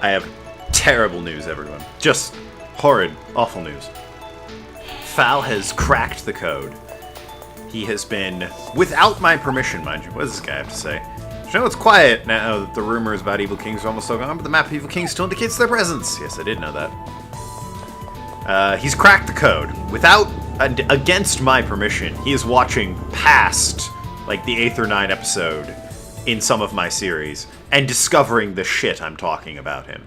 I have terrible news, everyone. Just horrid, awful news. Fal has cracked the code. He has been, without my permission, mind you. What does this guy have to say? You know, it's quiet now that the rumors about Evil Kings are almost all gone, but the map of Evil Kings still indicates their presence. Yes, I did know that. He's cracked the code. Without, against my permission, he is watching past, like, the 8th or 9th episode in some of my series, and discovering the shit I'm talking about him.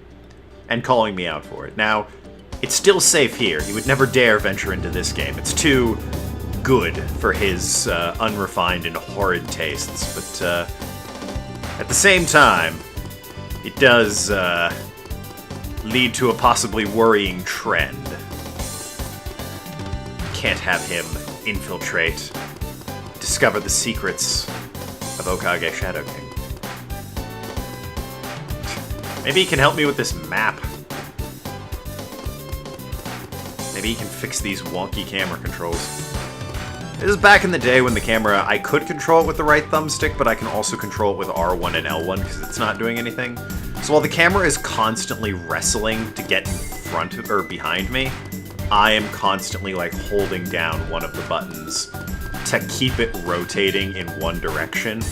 And calling me out for it. Now, it's still safe here. He would never dare venture into this game. It's too good for his unrefined and horrid tastes, but, at the same time, it does lead to a possibly worrying trend. Can't have him infiltrate, discover the secrets of Okage Shadow King. Maybe he can help me with this map. Maybe he can fix these wonky camera controls. This is back in the day when the camera, I could control it with the right thumbstick, but I can also control it with R1 and L1 because it's not doing anything. So while the camera is constantly wrestling to get in front of, or behind me, I am constantly like holding down one of the buttons to keep it rotating in one direction.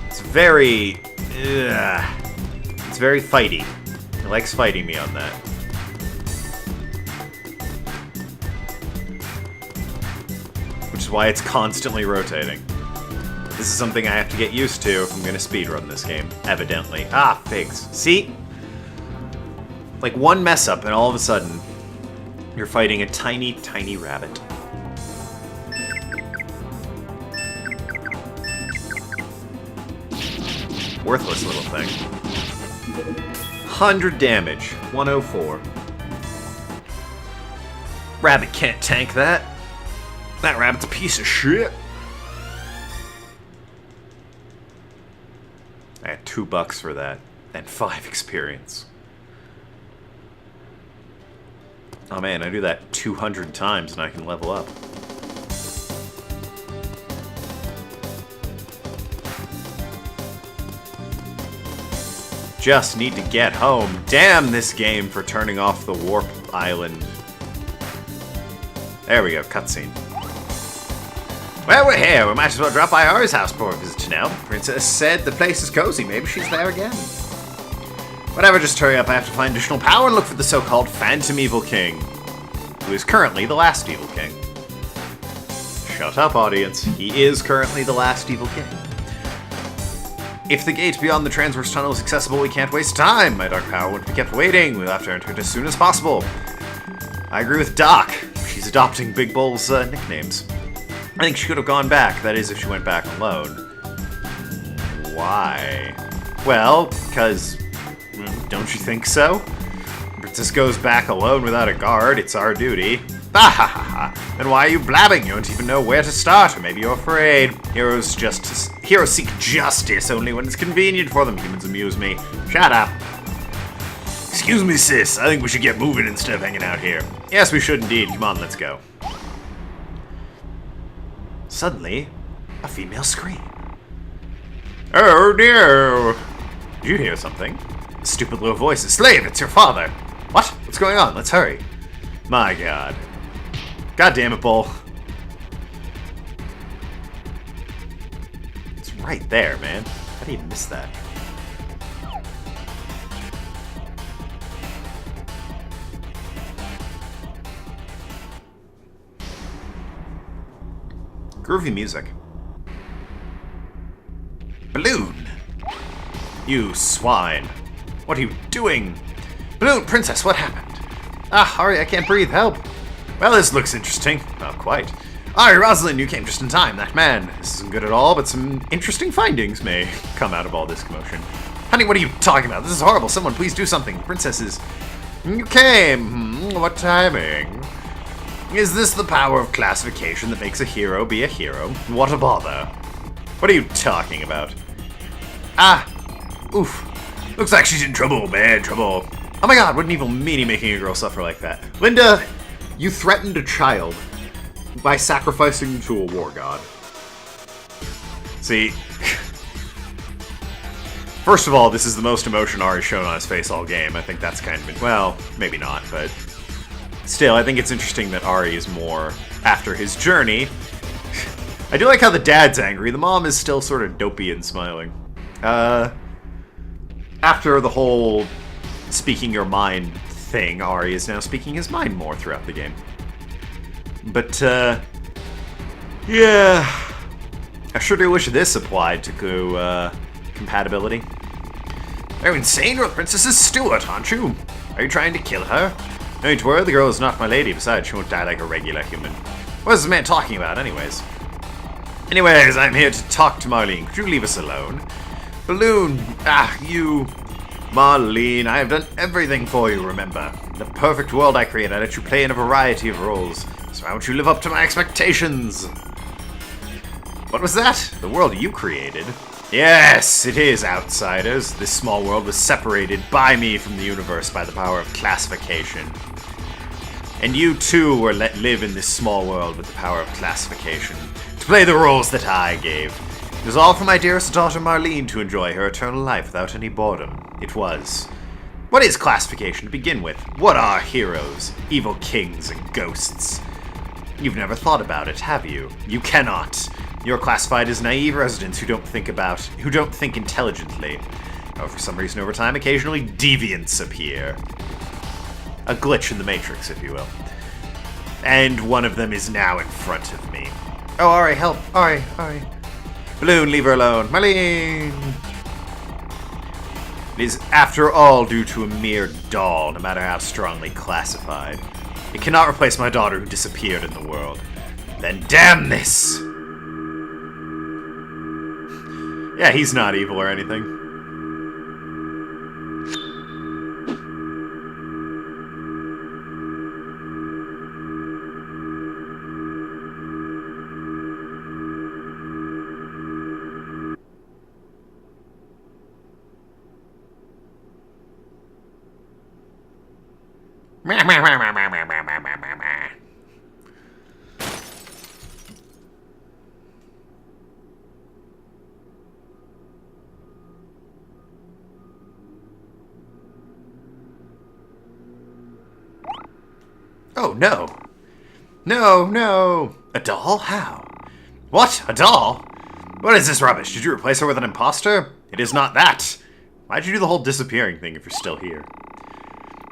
It's very fighty. He likes fighting me on that. Which is why it's constantly rotating. This is something I have to get used to if I'm gonna speedrun this game, evidently. Ah, figs. See? Like one mess up and all of a sudden, you're fighting a tiny, tiny rabbit. Worthless little thing. 100 damage. 104. Rabbit can't tank that. That rabbit's a piece of shit. I had $2 for that. And 5 experience. Oh man, I do that 200 times and I can level up. Just need to get home. Damn this game for turning off the warp island. There we go, cutscene. Well, we're here. We might as well drop by Ari's house for a visit now. The princess said the place is cozy. Maybe she's there again. Whatever, just hurry up. I have to find additional power and look for the so-called Phantom Evil King, who is currently the last Evil King. Shut up, audience. He is currently the last Evil King. If the gate beyond the transverse tunnel is accessible, we can't waste time. My dark power won't be kept waiting. We'll have to enter it as soon as possible. I agree with Doc. She's adopting Big Bull's nicknames. I think she could have gone back. That is, if she went back alone. Why? Well, because... don't you think so? Princess goes back alone without a guard. It's our duty. Ah ha ha ha. Then why are you blabbing? You don't even know where to start, or maybe you're afraid. Heroes seek justice only when it's convenient for them. Humans amuse me. Shut up. Excuse me, sis. I think we should get moving instead of hanging out here. Yes, we should indeed. Come on, let's go. Suddenly, a female scream. Oh dear! Did you hear something? A stupid little voice. Slave, it's your father! What? What's going on? Let's hurry. My god. God damn it, Bull. It's right there, man. How do you miss that? Groovy music. Balloon! You swine. What are you doing? Balloon Princess, what happened? Ah, Ari, I can't breathe, help! Well, this looks interesting. Not quite. Ari, Rosalind, you came just in time. That man, this isn't good at all, but some interesting findings may come out of all this commotion. Honey, what are you talking about? This is horrible. Someone please do something. Princesses. You came. What timing? Is this the power of classification that makes a hero be a hero? What a bother. What are you talking about? Ah! Oof. Looks like she's in trouble, bad trouble. Oh my god, what an evil meanie making a girl suffer like that. Linda, you threatened a child by sacrificing to a war god. See, First of all, this is the most emotion Ari's shown on his face all game. I think that's kind of... well, maybe not, but... still, I think it's interesting that Ari is more after his journey. I do like how the dad's angry. The mom is still sort of dopey and smiling. After the whole speaking your mind thing, Ari is now speaking his mind more throughout the game. But, yeah... I sure do wish this applied to, compatibility. Oh, insane, you're the Princess's Steward, aren't you? Are you trying to kill her? No need to worry, the girl is not my lady. Besides, she won't die like a regular human. What is this man talking about, anyways? Anyways, I'm here to talk to Marlene. Could you leave us alone? Balloon, you... Marlene, I have done everything for you, remember? In the perfect world I created, I let you play in a variety of roles. So why won't you live up to my expectations? What was that? The world you created? Yes, it is, outsiders. This small world was separated by me from the universe by the power of classification. And you too were let live in this small world with the power of classification, to play the roles that I gave. It was all for my dearest daughter Marlene to enjoy her eternal life without any boredom. It was. What is classification to begin with? What are heroes, evil kings, and ghosts? You've never thought about it, have you? You cannot. You're classified as naive residents who don't think intelligently. However, for some reason over time, occasionally deviants appear. A glitch in the Matrix, if you will. And one of them is now in front of me. Oh, Ari, help! Ari. Balloon, leave her alone. Marlene! It is, after all, due to a mere doll, no matter how strongly classified. It cannot replace my daughter who disappeared in the world. Then damn this! Yeah, he's not evil or anything. Oh, no. No. A doll? How? What? A doll? What is this rubbish? Did you replace her with an imposter? It is not that. Why'd you do the whole disappearing thing if you're still here?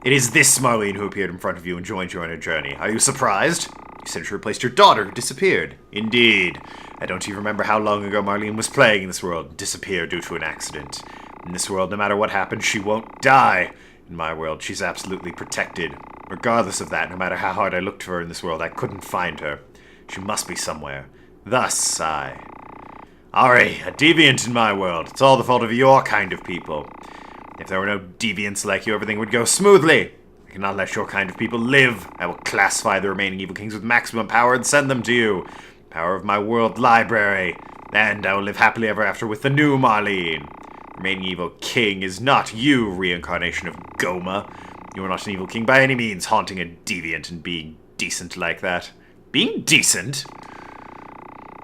It is this Marlene who appeared in front of you and joined you on her journey. Are you surprised? You said she replaced your daughter who disappeared. Indeed. I don't even remember how long ago Marlene was playing in this world and disappeared due to an accident. In this world, no matter what happens, she won't die. In my world, she's absolutely protected. Regardless of that, no matter how hard I looked for her in this world, I couldn't find her. She must be somewhere. Thus, Ari, a deviant in my world. It's all the fault of your kind of people. If there were no deviants like you, everything would go smoothly. I cannot let your kind of people live. I will classify the remaining evil kings with maximum power and send them to you. Power of my world library. And I will live happily ever after with the new Marlene. The remaining evil king is not you, reincarnation of Goma. You are not an evil king by any means, haunting a deviant and being decent like that. Being decent?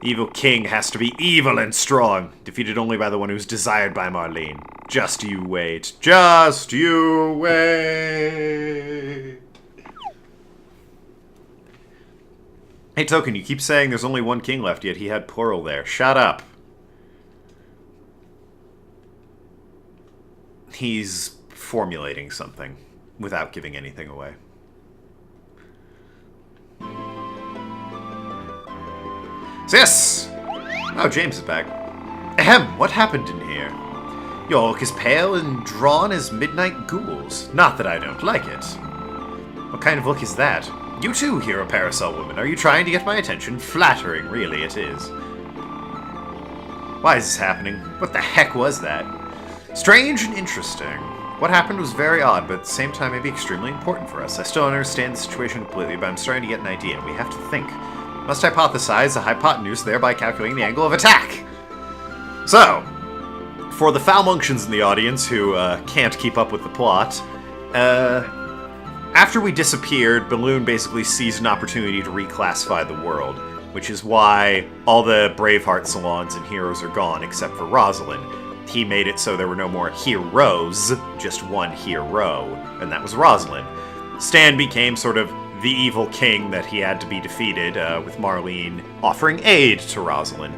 Evil king has to be evil and strong, defeated only by the one who's desired by Marlene. Just you wait. Just you wait. Hey, Token, you keep saying there's only one king left, yet he had plural there. Shut up. He's formulating something without giving anything away. So yes! Oh, James is back. Ahem, what happened in here? Your look is pale and drawn as midnight ghouls. Not that I don't like it. What kind of look is that? You too, hero parasol woman. Are you trying to get my attention? Flattering, really, it is. Why is this happening? What the heck was that? Strange and interesting. What happened was very odd, but at the same time maybe extremely important for us. I still don't understand the situation completely, but I'm starting to get an idea, and we have to think. Must hypothesize the hypotenuse, thereby calculating the angle of attack. So, for the foul-munctions in the audience who can't keep up with the plot, after we disappeared, Balloon basically seized an opportunity to reclassify the world, which is why all the Braveheart salons and heroes are gone except for Rosalind. he made it so there were no more heroes, just one hero, and that was Rosalind. Stan became sort of the evil king that he had to be defeated, with Marlene offering aid to Rosalind.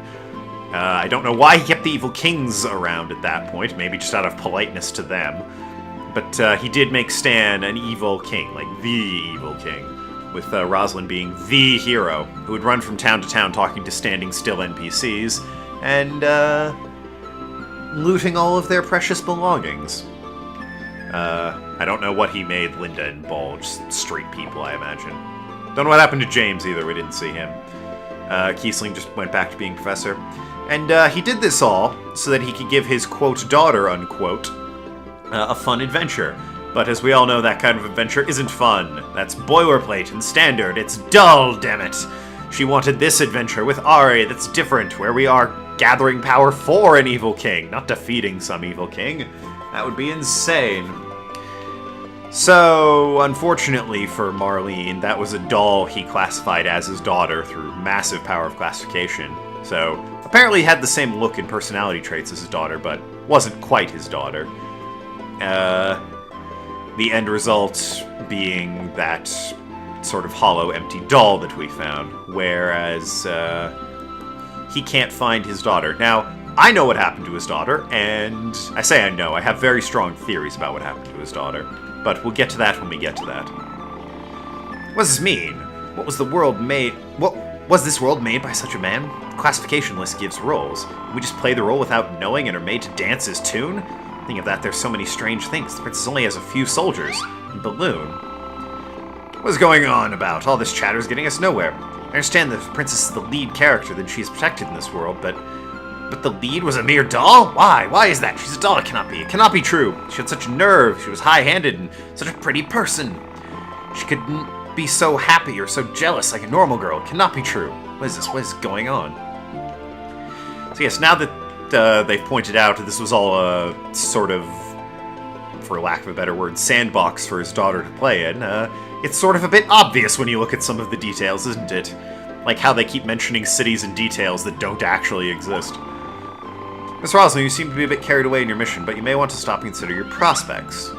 I don't know why he kept the evil kings around at that point, maybe just out of politeness to them. But he did make Stan an evil king, like the evil king, with Rosalind being the hero, who would run from town to town talking to standing still NPCs, and looting all of their precious belongings. I don't know what he made Linda and Bulge, street people, I imagine. Don't know what happened to James either, we didn't see him. Kiesling just went back to being professor. And he did this all so that he could give his, quote, daughter, unquote, a fun adventure. But as we all know, that kind of adventure isn't fun. That's boilerplate and standard. It's dull, damn it. She wanted this adventure with Ari that's different, where we are gathering power for an evil king, not defeating some evil king. That would be insane. So, unfortunately for Marlene, that was a doll he classified as his daughter through massive power of classification. So, apparently had the same look and personality traits as his daughter, but wasn't quite his daughter. The end result being that sort of hollow, empty doll that we found, whereas he can't find his daughter. Now, I know what happened to his daughter, and I say I know, I have very strong theories about what happened to his daughter, but we'll get to that when we get to that. What does this mean? What was the world made? What was this world made by such a man? The classification list gives roles. We just play the role without knowing and are made to dance his tune? Think of that, there's so many strange things. The princess only has a few soldiers. And Balloon. What's going on about? All this chatter is getting us nowhere. I understand the princess is the lead character, that she is protected in this world, but the lead was a mere doll? Why? Why is that? She's a doll. It cannot be. It cannot be true. She had such nerve. She was high-handed and such a pretty person. She couldn't be so happy or so jealous like a normal girl. It cannot be true. What is this? What is going on? So yes, now that they've pointed out this was all a sort of, for lack of a better word, sandbox for his daughter to play in, it's sort of a bit obvious when you look at some of the details, isn't it? Like how they keep mentioning cities and details that don't actually exist. Miss Rosalind, you seem to be a bit carried away in your mission, but you may want to stop and consider your prospects.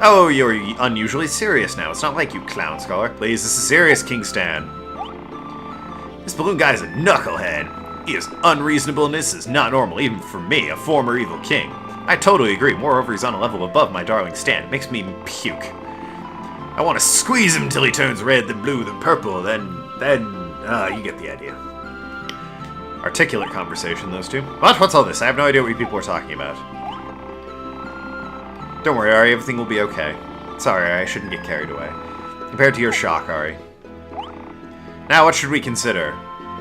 Oh, you're unusually serious now. It's not like you, clown scholar. Please, this is serious, King Stan. This balloon guy is a knucklehead. His unreasonableness is not normal, even for me, a former evil king. I totally agree. Moreover, he's on a level above my darling Stan. It makes me puke. I want to squeeze him till he turns red, then blue, then purple, then, you get the idea. Articulate conversation, those two. What? What's all this? I have no idea what you people are talking about. Don't worry, Ari. Everything will be okay. Sorry, Ari. I shouldn't get carried away. Compared to your shock, Ari. Now, what should we consider?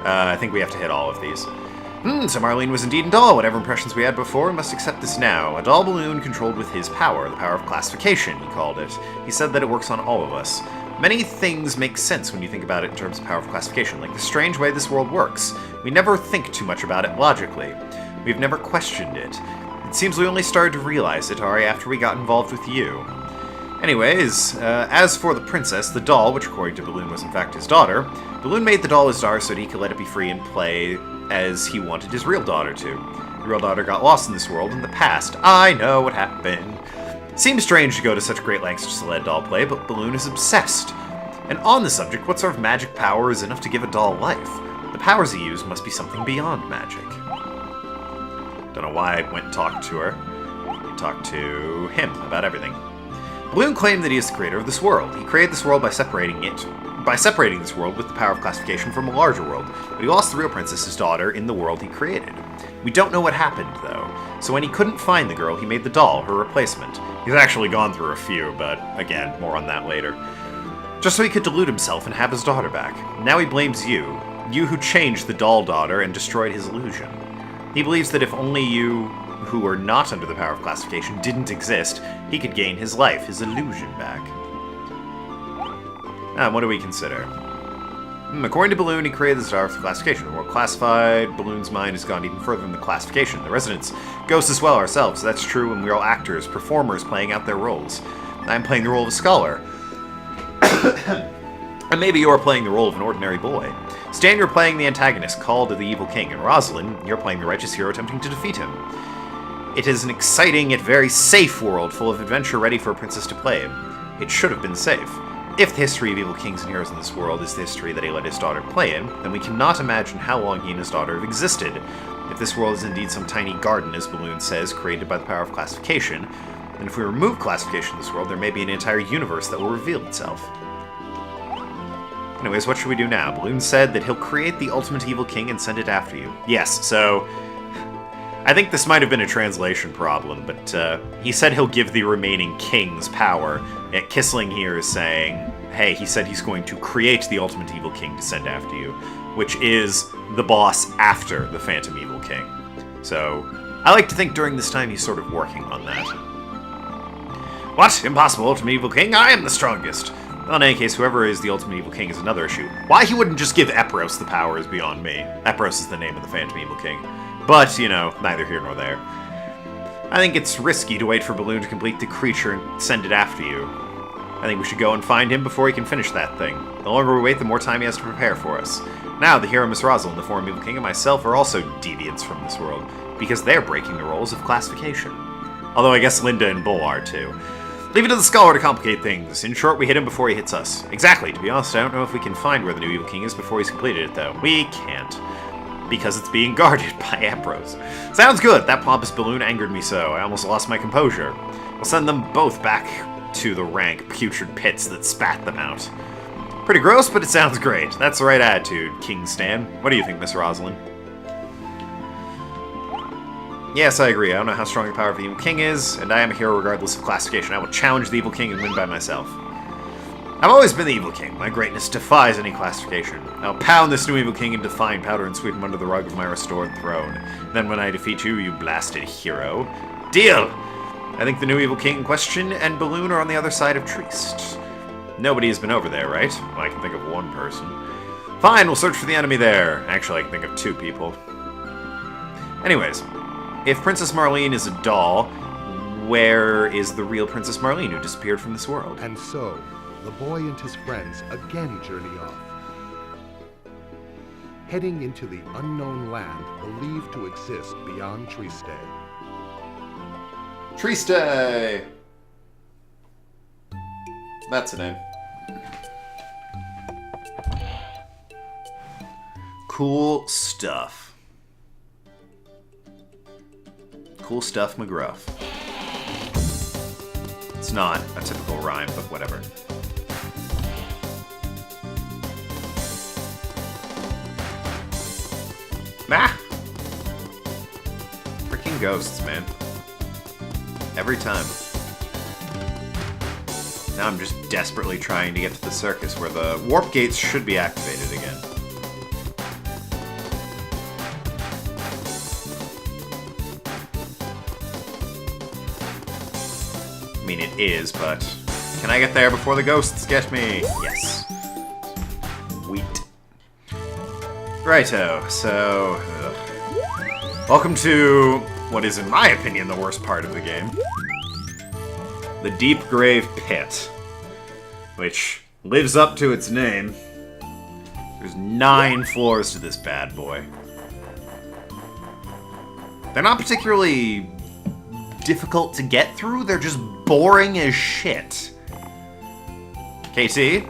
I think we have to hit all of these. So Marlene was indeed a doll. Whatever impressions we had before, we must accept this now. A doll balloon controlled with his power. The power of classification, he called it. He said that it works on all of us. Many things make sense when you think about it in terms of power of classification, like the strange way this world works. We never think too much about it logically. We've never questioned it. It seems we only started to realize it, Ari, after we got involved with you. Anyways, as for the princess, the doll, which according to Balloon was in fact his daughter, Balloon made the doll his daughter so that he could let it be free and play as he wanted his real daughter to. The real daughter got lost in this world in the past. I know what happened. Seems strange to go to such great lengths just to let a doll play, but Balloon is obsessed. And on the subject, what sort of magic power is enough to give a doll life? The powers he used must be something beyond magic. Don't know why I went and talked to her. I talked to him about everything. Balloon claimed that he is the creator of this world. He created this world by separating this world with the power of classification from a larger world, but he lost the real princess, his daughter, in the world he created. We don't know what happened, though. So when he couldn't find the girl, he made the doll her replacement. He's actually gone through a few, but again, more on that later. Just so he could delude himself and have his daughter back. Now he blames you who changed the doll daughter and destroyed his illusion. He believes that if only you, who were not under the power of classification, didn't exist, he could gain his life, his illusion back. What do we consider? According to Balloon, he created the star for classification. We're classified. Balloon's mind has gone even further than the classification. The residents, ghosts as well ourselves. That's true, and we're all actors, performers playing out their roles. I'm playing the role of a scholar. And maybe you're playing the role of an ordinary boy. Stan, you're playing the antagonist, called the evil king, and Rosalind, you're playing the righteous hero attempting to defeat him. It is an exciting yet very safe world full of adventure ready for a princess to play. It should have been safe. If the history of evil kings and heroes in this world is the history that he let his daughter play in, then we cannot imagine how long he and his daughter have existed. If this world is indeed some tiny garden, as Balloon says, created by the power of classification, then if we remove classification in this world, there may be an entire universe that will reveal itself. Anyways, what should we do now? Balloon said that he'll create the ultimate evil king and send it after you. Yes, so I think this might have been a translation problem, but he said he'll give the remaining kings power. Yet Kissling here is saying, hey, he said he's going to create the ultimate evil king to send after you, which is the boss after the Phantom Evil King. So I like to think during this time he's sort of working on that. What? Impossible, ultimate evil king? I am the strongest! Well, in any case, whoever is the ultimate evil king is another issue. Why he wouldn't just give Epros the power is beyond me. Epros is the name of the Phantom Evil King. But, you know, neither here nor there. I think it's risky to wait for Balloon to complete the creature and send it after you. I think we should go and find him before he can finish that thing. The longer we wait, the more time he has to prepare for us. Now, the hero Miss Rosalind, the former Evil King, and myself are also deviants from this world, because they're breaking the rules of classification. Although I guess Linda and Bull are too. Leave it to the scholar to complicate things. In short, we hit him before he hits us. Exactly. To be honest, I don't know if we can find where the new Evil King is before he's completed it, though. We can't. Because it's being guarded by Epros. Sounds good! That pompous balloon angered me so. I almost lost my composure. We'll send them both back to the rank putrid pits that spat them out. Pretty gross, but it sounds great. That's the right attitude, King Stan. What do you think, Miss Rosalind? Yes, I agree. I don't know how strong the power of the Evil King is, and I am a hero regardless of classification. I will challenge the Evil King and win by myself. I've always been the Evil King. My greatness defies any classification. I'll pound this new Evil King into fine powder and sweep him under the rug of my restored throne. Then when I defeat you, you blasted hero. Deal! I think the new Evil King in question and Balloon are on the other side of Trieste. Nobody has been over there, right? Well, I can think of one person. Fine, we'll search for the enemy there. Actually, I can think of two people. Anyways, if Princess Marlene is a doll, where is the real Princess Marlene who disappeared from this world? And so, the boy and his friends again journey off, heading into the unknown land believed to exist beyond Trieste. Trieste! That's a name. Cool stuff. Cool stuff, McGruff. It's not a typical rhyme, but whatever. Ah! Freaking ghosts, man. Every time. Now I'm just desperately trying to get to the circus where the warp gates should be activated again. I mean, it is, but can I get there before the ghosts get me? Yes. Sweet. Righto, so... welcome to what is, in my opinion, the worst part of the game. The Deep Grave Pit. Which lives up to its name. There's 9 floors to this bad boy. They're not particularly difficult to get through, they're just boring as shit. KT?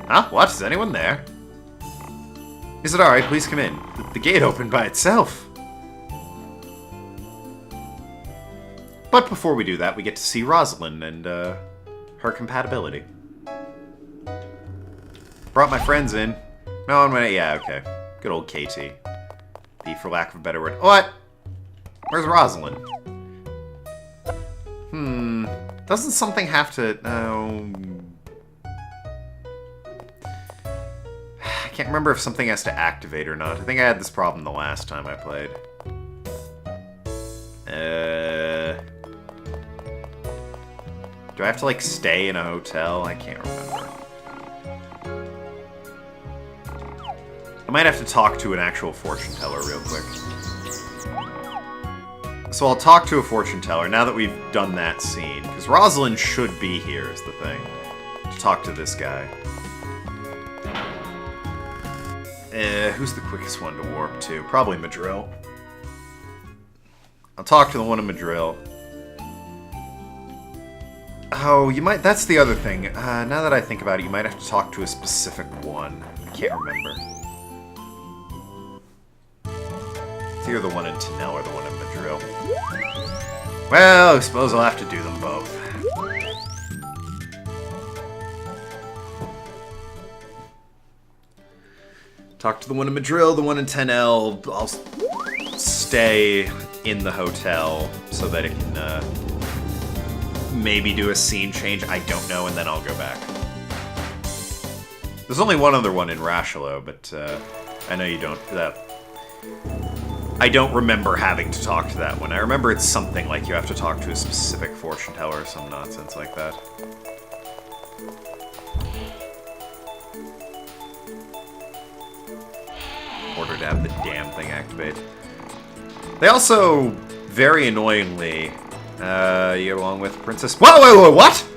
Huh? What? Is anyone there? Is it alright? Please come in. The gate opened by itself. But before we do that, we get to see Rosalind and, her compatibility. Brought my friends in. No, I'm gonna... yeah, okay. Good old KT. The, for lack of a better word... what? Where's Rosalind? Doesn't something have to... I can't remember if something has to activate or not. I think I had this problem the last time I played. Do I have to, like, stay in a hotel? I can't remember. I might have to talk to an actual fortune teller real quick. So I'll talk to a fortune teller now that we've done that scene. Because Rosalind should be here, is the thing. To talk to this guy. Who's the quickest one to warp to? Probably Madrill. I'll talk to the one in Madril. Oh, you might... That's the other thing. Now that I think about it, you might have to talk to a specific one. I can't remember. It's either the one in Tanel or the one in Madril. Well, I suppose I'll have to do them both. Talk to the one in Madril, the one in Tanel. I'll stay in the hotel so that it can maybe do a scene change. I don't know, and then I'll go back. There's only one other one in Rashalo, but I know you don't. I don't remember having to talk to that one. I remember it's something like you have to talk to a specific fortune teller or some nonsense like that. Order to have the damn thing activate. They also, very annoyingly, you get along with Princess... Whoa, wait, what?